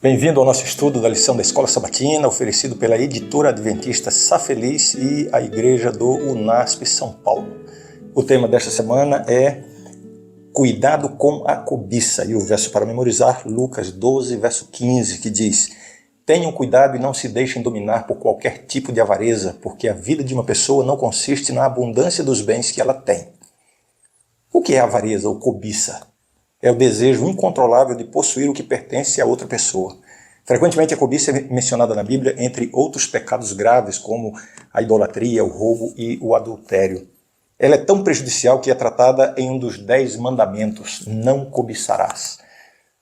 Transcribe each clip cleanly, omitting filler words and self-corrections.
Bem-vindo ao nosso estudo da lição da Escola Sabatina, oferecido pela editora adventista Sá Feliz e a Igreja do UNASP São Paulo. O tema desta semana é Cuidado com a cobiça, e o verso para memorizar, Lucas 12, verso 15, que diz: Tenham cuidado e não se deixem dominar por qualquer tipo de avareza, porque a vida de uma pessoa não consiste na abundância dos bens que ela tem. O que é avareza ou cobiça? É o desejo incontrolável de possuir o que pertence a outra pessoa. Frequentemente a cobiça é mencionada na Bíblia entre outros pecados graves, como a idolatria, o roubo e o adultério. Ela é tão prejudicial que é tratada em um dos 10 mandamentos: não cobiçarás.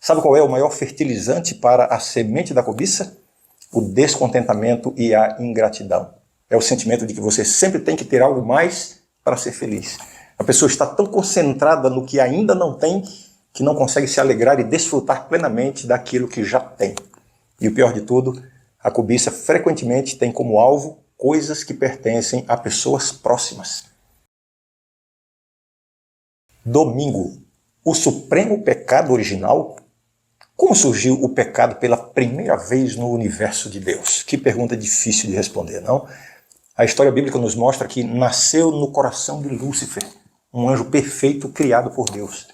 Sabe qual é o maior fertilizante para a semente da cobiça? O descontentamento e a ingratidão. É o sentimento de que você sempre tem que ter algo mais para ser feliz. A pessoa está tão concentrada no que ainda não tem, que não consegue se alegrar e desfrutar plenamente daquilo que já tem. E o pior de tudo, a cobiça frequentemente tem como alvo coisas que pertencem a pessoas próximas. Domingo, o supremo pecado original? Como surgiu o pecado pela primeira vez no universo de Deus? Que pergunta difícil de responder, não? A história bíblica nos mostra que nasceu no coração de Lúcifer, um anjo perfeito criado por Deus.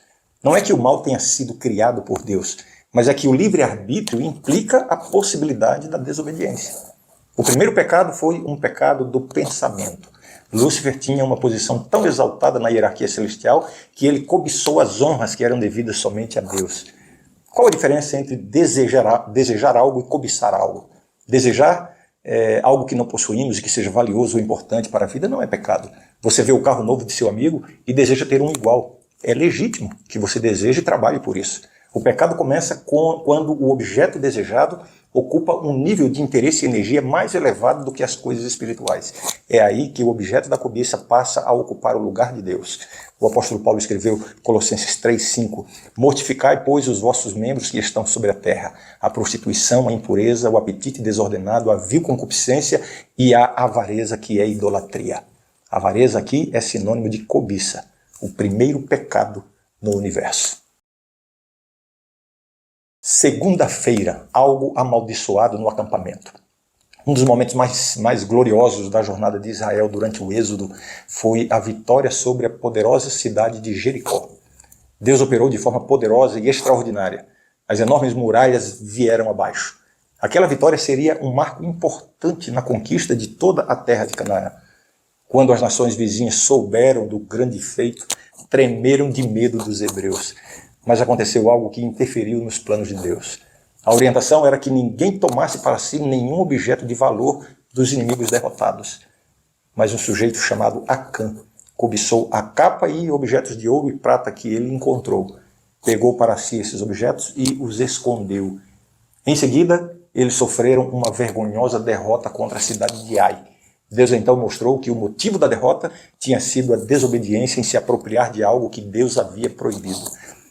Não é que o mal tenha sido criado por Deus, mas é que o livre-arbítrio implica a possibilidade da desobediência. O primeiro pecado foi um pecado do pensamento. Lúcifer tinha uma posição tão exaltada na hierarquia celestial que ele cobiçou as honras que eram devidas somente a Deus. Qual a diferença entre desejar algo e cobiçar algo? Desejar algo que não possuímos e que seja valioso ou importante para a vida não é pecado. Você vê o carro novo de seu amigo e deseja ter um igual. É legítimo que você deseje e trabalhe por isso. O pecado começa quando o objeto desejado ocupa um nível de interesse e energia mais elevado do que as coisas espirituais. É aí que o objeto da cobiça passa a ocupar o lugar de Deus. O apóstolo Paulo escreveu, Colossenses 3:5, Mortificai, pois, os vossos membros que estão sobre a terra, a prostituição, a impureza, o apetite desordenado, a vil concupiscência e a avareza, que é idolatria. Avareza aqui é sinônimo de cobiça, o primeiro pecado no universo. Segunda-feira, algo amaldiçoado no acampamento. Um dos momentos mais gloriosos da jornada de Israel durante o Êxodo foi a vitória sobre a poderosa cidade de Jericó. Deus operou de forma poderosa e extraordinária. As enormes muralhas vieram abaixo. Aquela vitória seria um marco importante na conquista de toda a terra de Canaã. Quando as nações vizinhas souberam do grande feito, tremeram de medo dos hebreus. Mas aconteceu algo que interferiu nos planos de Deus. A orientação era que ninguém tomasse para si nenhum objeto de valor dos inimigos derrotados. Mas um sujeito chamado Acã cobiçou a capa e objetos de ouro e prata que ele encontrou. Pegou para si esses objetos e os escondeu. Em seguida, eles sofreram uma vergonhosa derrota contra a cidade de Ai. Deus então mostrou que o motivo da derrota tinha sido a desobediência em se apropriar de algo que Deus havia proibido.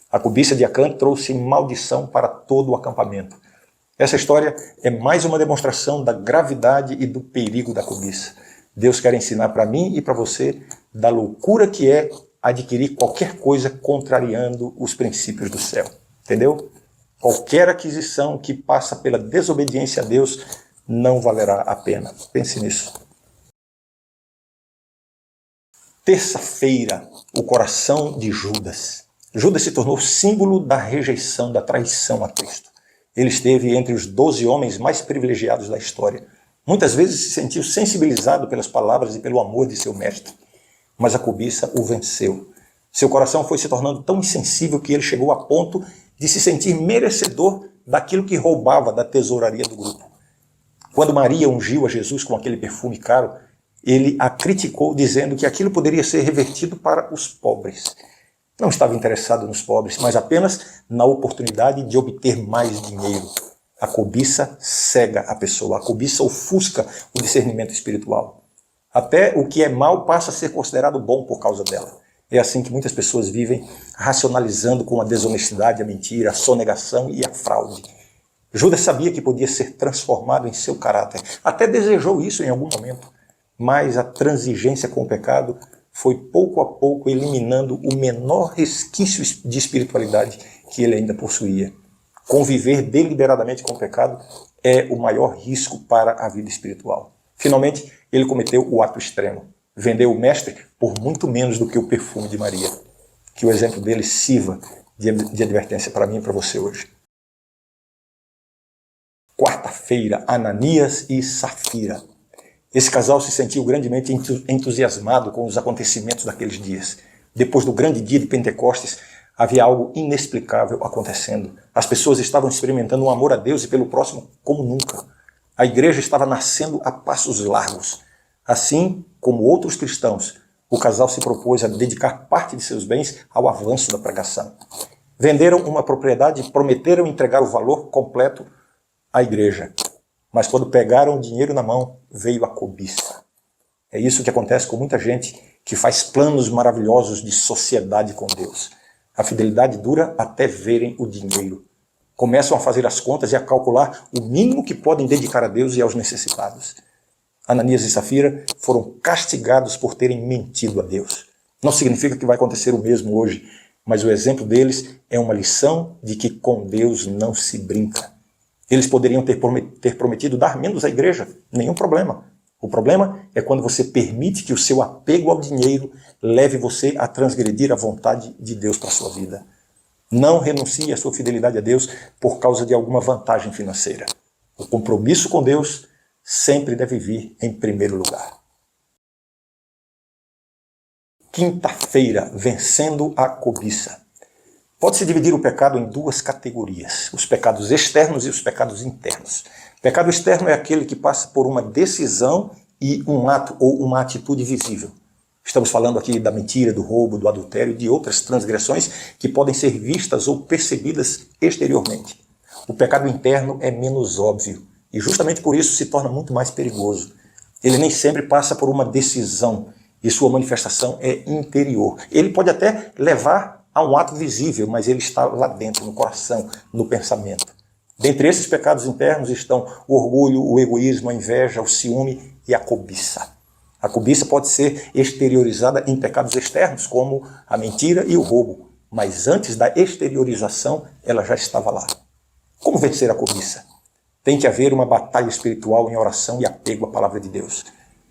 A cobiça de Acã trouxe maldição para todo o acampamento. Essa história é mais uma demonstração da gravidade e do perigo da cobiça. Deus quer ensinar para mim e para você da loucura que é adquirir qualquer coisa contrariando os princípios do céu. Entendeu? Qualquer aquisição que passa pela desobediência a Deus não valerá a pena. Pense nisso. Terça-feira, o coração de Judas. Judas se tornou símbolo da rejeição, da traição a Cristo. Ele esteve entre os 12 homens mais privilegiados da história. Muitas vezes se sentiu sensibilizado pelas palavras e pelo amor de seu mestre. Mas a cobiça o venceu. Seu coração foi se tornando tão insensível que ele chegou a ponto de se sentir merecedor daquilo que roubava da tesouraria do grupo. Quando Maria ungiu a Jesus com aquele perfume caro, ele a criticou dizendo que aquilo poderia ser revertido para os pobres. Não estava interessado nos pobres, mas apenas na oportunidade de obter mais dinheiro. A cobiça cega a pessoa, a cobiça ofusca o discernimento espiritual. Até o que é mal passa a ser considerado bom por causa dela. É assim que muitas pessoas vivem, racionalizando com a desonestidade, a mentira, a sonegação e a fraude. Judas sabia que podia ser transformado em seu caráter. Até desejou isso em algum momento. Mas a transigência com o pecado foi pouco a pouco eliminando o menor resquício de espiritualidade que ele ainda possuía. Conviver deliberadamente com o pecado é o maior risco para a vida espiritual. Finalmente, ele cometeu o ato extremo. Vendeu o mestre por muito menos do que o perfume de Maria. Que o exemplo dele sirva de advertência para mim e para você hoje. Quarta-feira, Ananias e Safira. Esse casal se sentiu grandemente entusiasmado com os acontecimentos daqueles dias. Depois do grande dia de Pentecostes, havia algo inexplicável acontecendo. As pessoas estavam experimentando um amor a Deus e pelo próximo como nunca. A igreja estava nascendo a passos largos. Assim como outros cristãos, o casal se propôs a dedicar parte de seus bens ao avanço da pregação. Venderam uma propriedade e prometeram entregar o valor completo à igreja. Mas quando pegaram o dinheiro na mão, veio a cobiça. É isso que acontece com muita gente que faz planos maravilhosos de sociedade com Deus. A fidelidade dura até verem o dinheiro. Começam a fazer as contas e a calcular o mínimo que podem dedicar a Deus e aos necessitados. Ananias e Safira foram castigados por terem mentido a Deus. Não significa que vai acontecer o mesmo hoje, mas o exemplo deles é uma lição de que com Deus não se brinca. Eles poderiam ter prometido dar menos à igreja, nenhum problema. O problema é quando você permite que o seu apego ao dinheiro leve você a transgredir a vontade de Deus para a sua vida. Não renuncie à sua fidelidade a Deus por causa de alguma vantagem financeira. O compromisso com Deus sempre deve vir em primeiro lugar. Quinta-feira, vencendo a cobiça. Pode-se dividir o pecado em duas categorias, os pecados externos e os pecados internos. O pecado externo é aquele que passa por uma decisão e um ato ou uma atitude visível. Estamos falando aqui da mentira, do roubo, do adultério e de outras transgressões que podem ser vistas ou percebidas exteriormente. O pecado interno é menos óbvio e justamente por isso se torna muito mais perigoso. Ele nem sempre passa por uma decisão e sua manifestação é interior. Ele pode até levar a um ato visível, mas ele está lá dentro, no coração, no pensamento. Dentre esses pecados internos estão o orgulho, o egoísmo, a inveja, o ciúme e a cobiça. A cobiça pode ser exteriorizada em pecados externos, como a mentira e o roubo, mas antes da exteriorização, ela já estava lá. Como vencer a cobiça? Tem que haver uma batalha espiritual em oração e apego à palavra de Deus.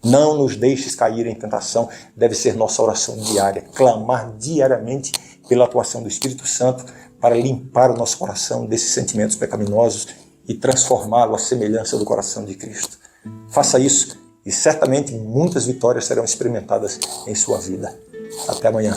Não nos deixes cair em tentação, deve ser nossa oração diária, clamar diariamente pela atuação do Espírito Santo para limpar o nosso coração desses sentimentos pecaminosos e transformá-lo à semelhança do coração de Cristo. Faça isso e certamente muitas vitórias serão experimentadas em sua vida. Até amanhã.